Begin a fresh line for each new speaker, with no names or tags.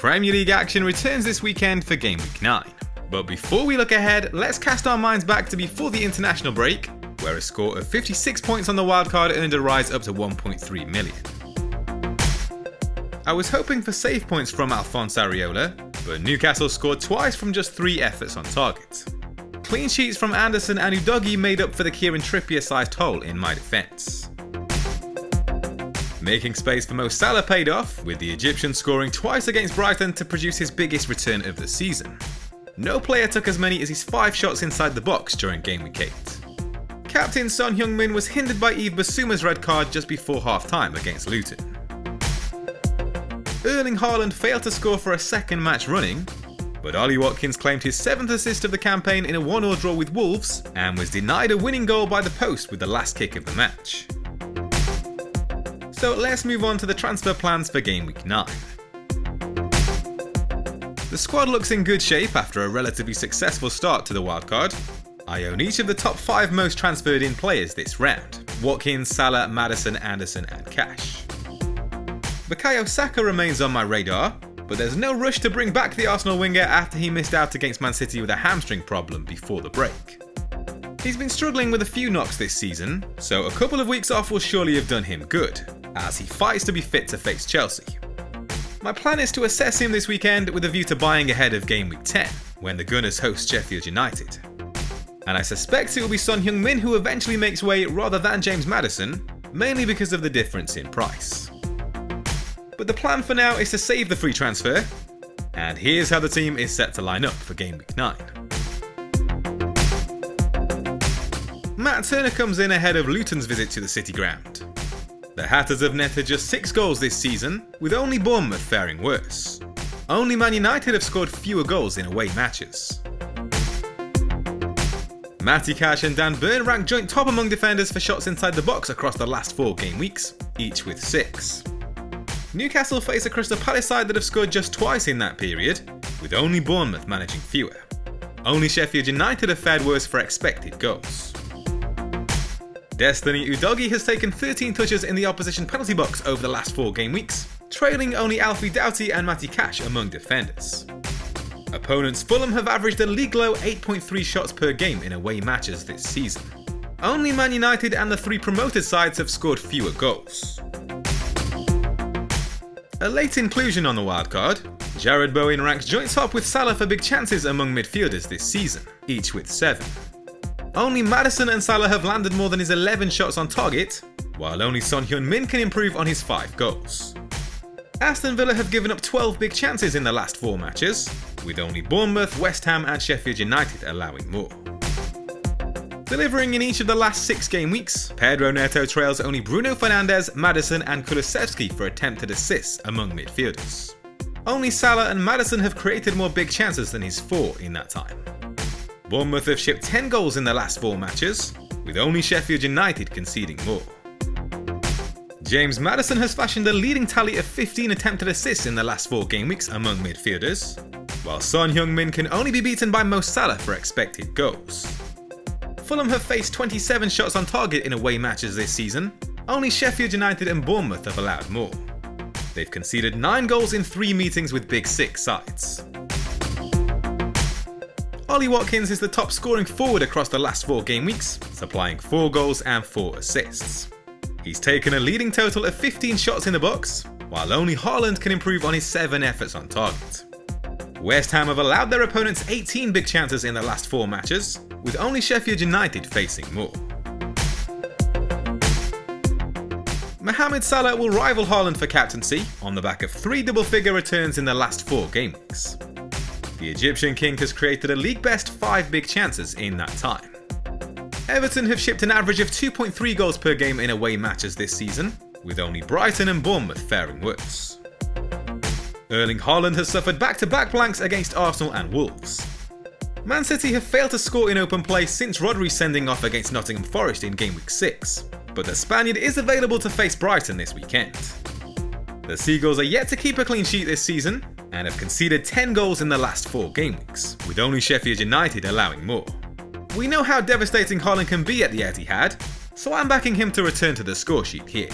Premier League action returns this weekend for Gameweek 9. But before we look ahead, let's cast our minds back to before the international break, where a score of 56 points on the wildcard earned a rise up to 1.3 million. I was hoping for save points from Alphonse Areola, but Newcastle scored twice from just 3 efforts on target. Clean sheets from Anderson and Udogie made up for the Kieran Trippier-sized hole in my defence. Making space for Mo Salah paid off, with the Egyptian scoring twice against Brighton to produce his biggest return of the season. No player took as many as his 5 shots inside the box during Gameweek 8. Captain Son Heung-min was hindered by Yves Bissouma's red card just before half-time against Luton. Erling Haaland failed to score for a second match running, but Ollie Watkins claimed his 7th assist of the campaign in a 1-1 draw with Wolves and was denied a winning goal by the post with the last kick of the match. So let's move on to the transfer plans for Gameweek 9. The squad looks in good shape after a relatively successful start to the wildcard. I own each of the top 5 most transferred in players this round: Watkins, Salah, Maddison, Anderson and Cash. Bukayo Saka remains on my radar, but there's no rush to bring back the Arsenal winger after he missed out against Man City with a hamstring problem before the break. He's been struggling with a few knocks this season, so a couple of weeks off will surely have done him good, as he fights to be fit to face Chelsea. My plan is to assess him this weekend with a view to buying ahead of Gameweek 10, when the Gunners host Sheffield United. And I suspect it will be Son Heung-min who eventually makes way rather than James Maddison, mainly because of the difference in price. But the plan for now is to save the free transfer, and here's how the team is set to line up for Gameweek 9. Matt Turner comes in ahead of Luton's visit to the City ground. The Hatters have netted just 6 goals this season, with only Bournemouth faring worse. Only Man United have scored fewer goals in away matches. Matty Cash and Dan Burn rank joint top among defenders for shots inside the box across the last 4 game weeks, each with 6. Newcastle face a Crystal Palace side that have scored just twice in that period, with only Bournemouth managing fewer. Only Sheffield United have fared worse for expected goals. Destiny Udogie has taken 13 touches in the opposition penalty box over the last 4 game weeks, trailing only Alfie Doughty and Matty Cash among defenders. Opponents Fulham have averaged a league-low 8.3 shots per game in away matches this season. Only Man United and the 3 promoted sides have scored fewer goals. A late inclusion on the wildcard, Jared Bowen ranks joint top with Salah for big chances among midfielders this season, each with 7. Only Maddison and Salah have landed more than his 11 shots on target, while only Son Heung-min can improve on his 5 goals. Aston Villa have given up 12 big chances in the last 4 matches, with only Bournemouth, West Ham and Sheffield United allowing more. Delivering in each of the last 6 game weeks, Pedro Neto trails only Bruno Fernandes, Maddison and Kulusevski for attempted assists among midfielders. Only Salah and Maddison have created more big chances than his 4 in that time. Bournemouth have shipped 10 goals in the last 4 matches, with only Sheffield United conceding more. James Maddison has fashioned a leading tally of 15 attempted assists in the last 4 game weeks among midfielders, while Son Heung-min can only be beaten by Mo Salah for expected goals. Fulham have faced 27 shots on target in away matches this season, only Sheffield United and Bournemouth have allowed more. They've conceded 9 goals in 3 meetings with Big 6 sides. Ollie Watkins is the top scoring forward across the last 4 game weeks, supplying 4 goals and 4 assists. He's taken a leading total of 15 shots in the box, while only Haaland can improve on his 7 efforts on target. West Ham have allowed their opponents 18 big chances in the last 4 matches, with only Sheffield United facing more. Mohamed Salah will rival Haaland for captaincy on the back of 3 double-figure returns in the last 4 game weeks. The Egyptian king has created a league-best 5 big chances in that time. Everton have shipped an average of 2.3 goals per game in away matches this season, with only Brighton and Bournemouth faring worse. Erling Haaland has suffered back-to-back blanks against Arsenal and Wolves. Man City have failed to score in open play since Rodri's sending off against Nottingham Forest in Gameweek 6, but the Spaniard is available to face Brighton this weekend. The Seagulls are yet to keep a clean sheet this season, and have conceded 10 goals in the last 4 game weeks, with only Sheffield United allowing more. We know how devastating Haaland can be at the Etihad, so I'm backing him to return to the scoresheet here.